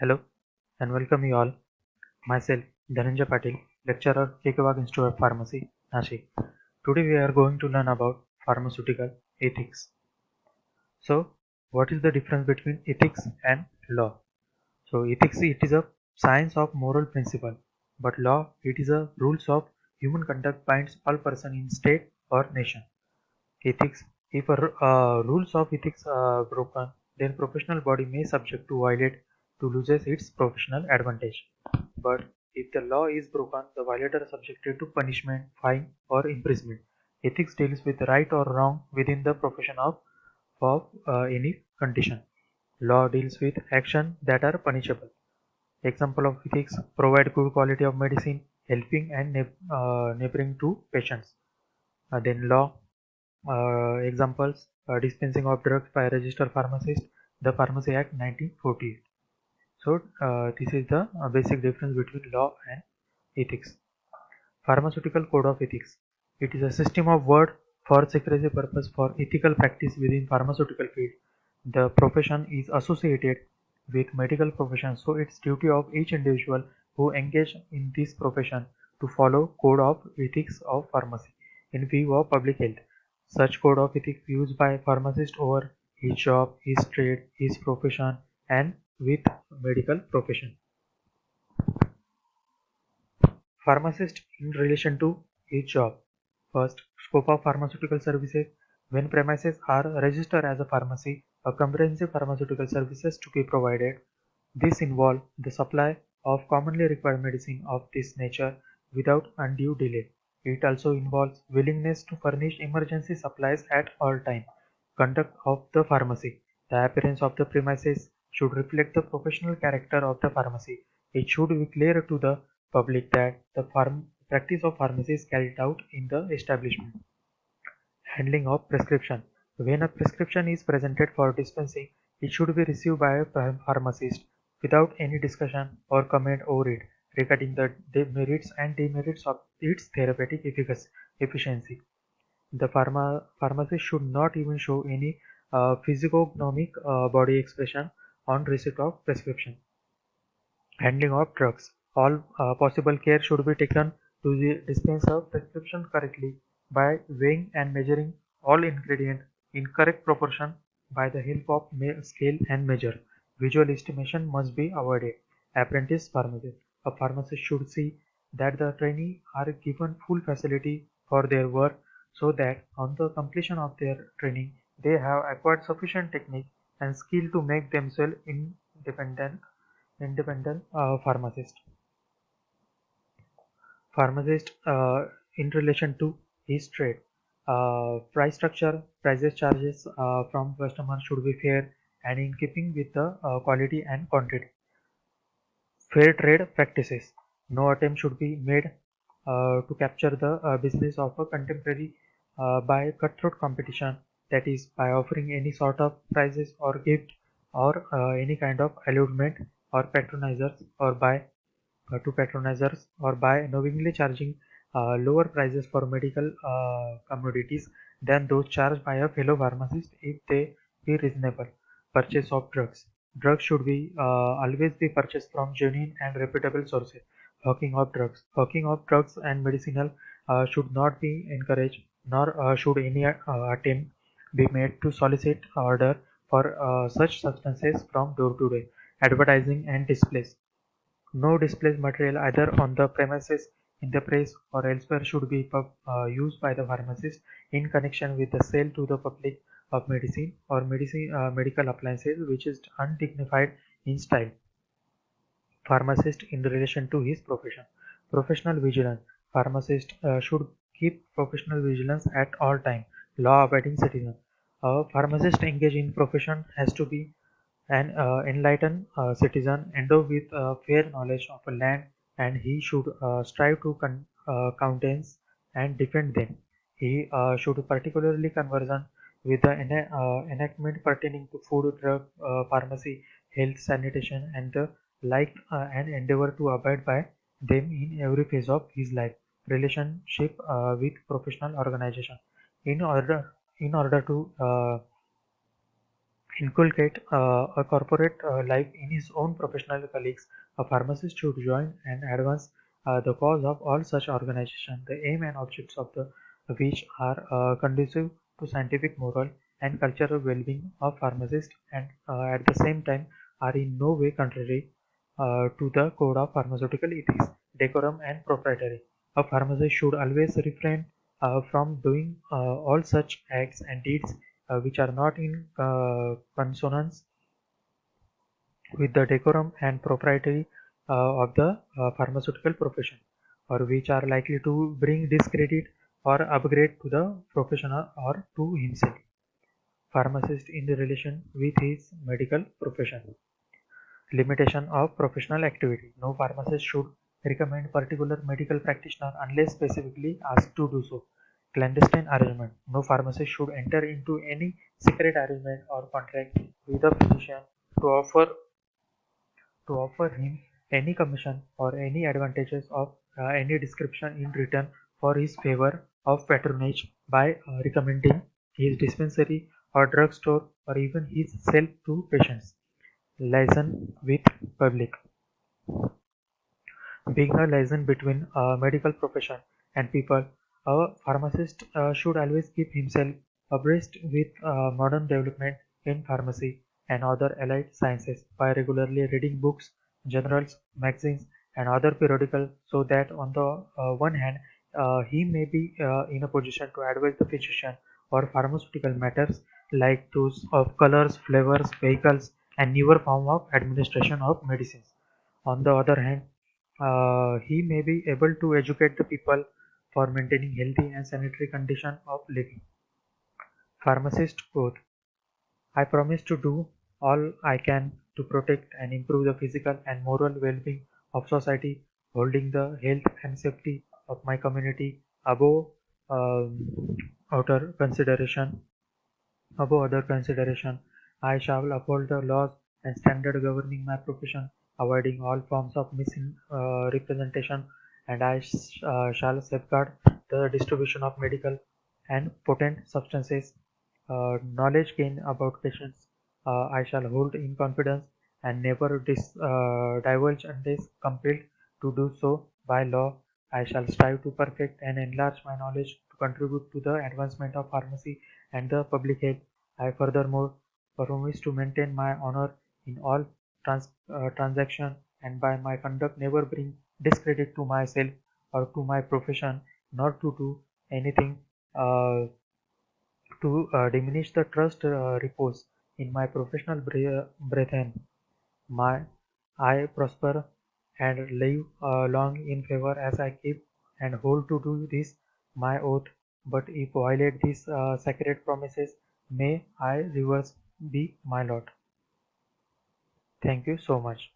Hello and welcome you all. Myself Dhananjay Patil, lecturer Kekewag Institute of Pharmacy, Nashik. Today we are going to learn about pharmaceutical ethics. So, what is the difference between ethics and law? So, ethics it is a science of moral principle, but law it is a rules of human conduct binds all person in state or nation. Ethics if rules of ethics are broken, then professional body may subject to violate to loses its professional advantage. But if the law is broken, the violator is subjected to punishment, fine, or imprisonment. Ethics deals with right or wrong within the profession of any condition. Law deals with action that are punishable. Example of ethics provide good quality of medicine, helping and neighboring to patients. Then law examples dispensing of drugs by a registered pharmacist, the Pharmacy Act 1948. So this is the basic difference between law and ethics. Pharmaceutical Code of Ethics. It is a system of word for secrecy purpose for ethical practice within pharmaceutical field. The profession is associated with medical profession, so it's duty of each individual who engage in this profession to follow code of ethics of pharmacy in view of public health. Such code of ethics used by pharmacist over his job, his trade, his profession, and with medical profession. Pharmacist in relation to each job. First, scope of pharmaceutical services. When premises are registered as a pharmacy, a comprehensive pharmaceutical services to be provided. This involves the supply of commonly required medicine of this nature without undue delay. It also involves willingness to furnish emergency supplies at all times. Conduct of the pharmacy. The appearance of the premises should reflect the professional character of the pharmacy. It should be clear to the public that the practice of pharmacy is carried out in the establishment. Handling of prescription. When a prescription is presented for dispensing, it should be received by a pharmacist without any discussion or comment over it regarding the merits and demerits of its therapeutic efficiency. The pharmacist should not even show any physiognomic body expression on receipt of prescription. Handling of drugs. All possible care should be taken to dispense a prescription correctly by weighing and measuring all ingredients in correct proportion by the help of scale and measure. Visual estimation must be avoided. Apprentice pharmacist. A pharmacist should see that the trainee are given full facility for their work so that on the completion of their training they have acquired sufficient technique and skill to make themselves independent pharmacist. Pharmacist in relation to his trade. Price structure, prices charges from customer should be fair and in keeping with the quality and quantity. Fair trade practices. No attempt should be made to capture the business of a contemporary by cutthroat competition, that is, by offering any sort of prizes or gift or any kind of allurement or patronizers or by to patronizers or by knowingly charging lower prices for medical commodities than those charged by a fellow pharmacist if they be reasonable. Purchase of drugs. Drugs should be always be purchased from genuine and reputable sources. Hawking of drugs. Hawking of drugs and medicinal should not be encouraged, nor should any attempt be made to solicit order for such substances from door to door. Advertising and displays. No display material either on the premises, in the press, or elsewhere should be used by the pharmacist in connection with the sale to the public of medicine or medical appliances which is undignified in style. Pharmacist in relation to his profession. Professional vigilance. Pharmacist should keep professional vigilance at all time. Law-abiding citizen. A pharmacist engaged in profession has to be an enlightened citizen endowed with fair knowledge of a land, and he should strive to countenance and defend them. He should particularly conversant with the enactment pertaining to food, drug, pharmacy, health, sanitation, and the like, and endeavor to abide by them in every phase of his life. Relationship with professional organization. In order to inculcate a corporate life in his own professional colleagues. A pharmacist should join and advance the cause of all such organizations, the aim and objects of the which are conducive to scientific, moral, and cultural well-being of pharmacists, and at the same time are in no way contrary to the code of pharmaceutical ethics, decorum, and proprietary. A pharmacist should always refrain from doing all such acts and deeds which are not in consonance with the decorum and propriety of the pharmaceutical profession, or which are likely to bring discredit or upgrade to the professional or to himself. Pharmacist in relation with his medical profession. Limitation of professional activity. No pharmacist should recommend particular medical practitioner unless specifically asked to do so. Clandestine arrangement. No pharmacist should enter into any secret arrangement or contract with a physician to offer him any commission or any advantages of any description in return for his favor of patronage by recommending his dispensary or drugstore or even his self to patients. Liaison with public. Being a liaison between medical profession and people, a pharmacist should always keep himself abreast with modern development in pharmacy and other allied sciences by regularly reading books, journals, magazines, and other periodicals, so that on the one hand he may be in a position to advise the physician or pharmaceutical matters like those of colors, flavors, vehicles, and newer form of administration of medicines. On the other hand, he may be able to educate the people for maintaining healthy and sanitary condition of living. Pharmacist quote, I promise to do all I can to protect and improve the physical and moral well-being of society, holding the health and safety of my community above outer consideration. Above other consideration, I shall uphold the laws and standards governing my profession, avoiding all forms of misrepresentation, and I shall safeguard the distribution of medical and potent substances. Knowledge gained about patients I shall hold in confidence and never divulge unless compelled to do so by law. I shall strive to perfect and enlarge my knowledge to contribute to the advancement of pharmacy and the public health. I furthermore promise to maintain my honor in all transactions and by my conduct never bring discredit to myself or to my profession, nor to do anything uh, to diminish the trust repose in my professional brethren. My I prosper and live long in favor as I keep and hold to do this my oath. But if violate these sacred promises, may I reverse be my lot. Thank you so much.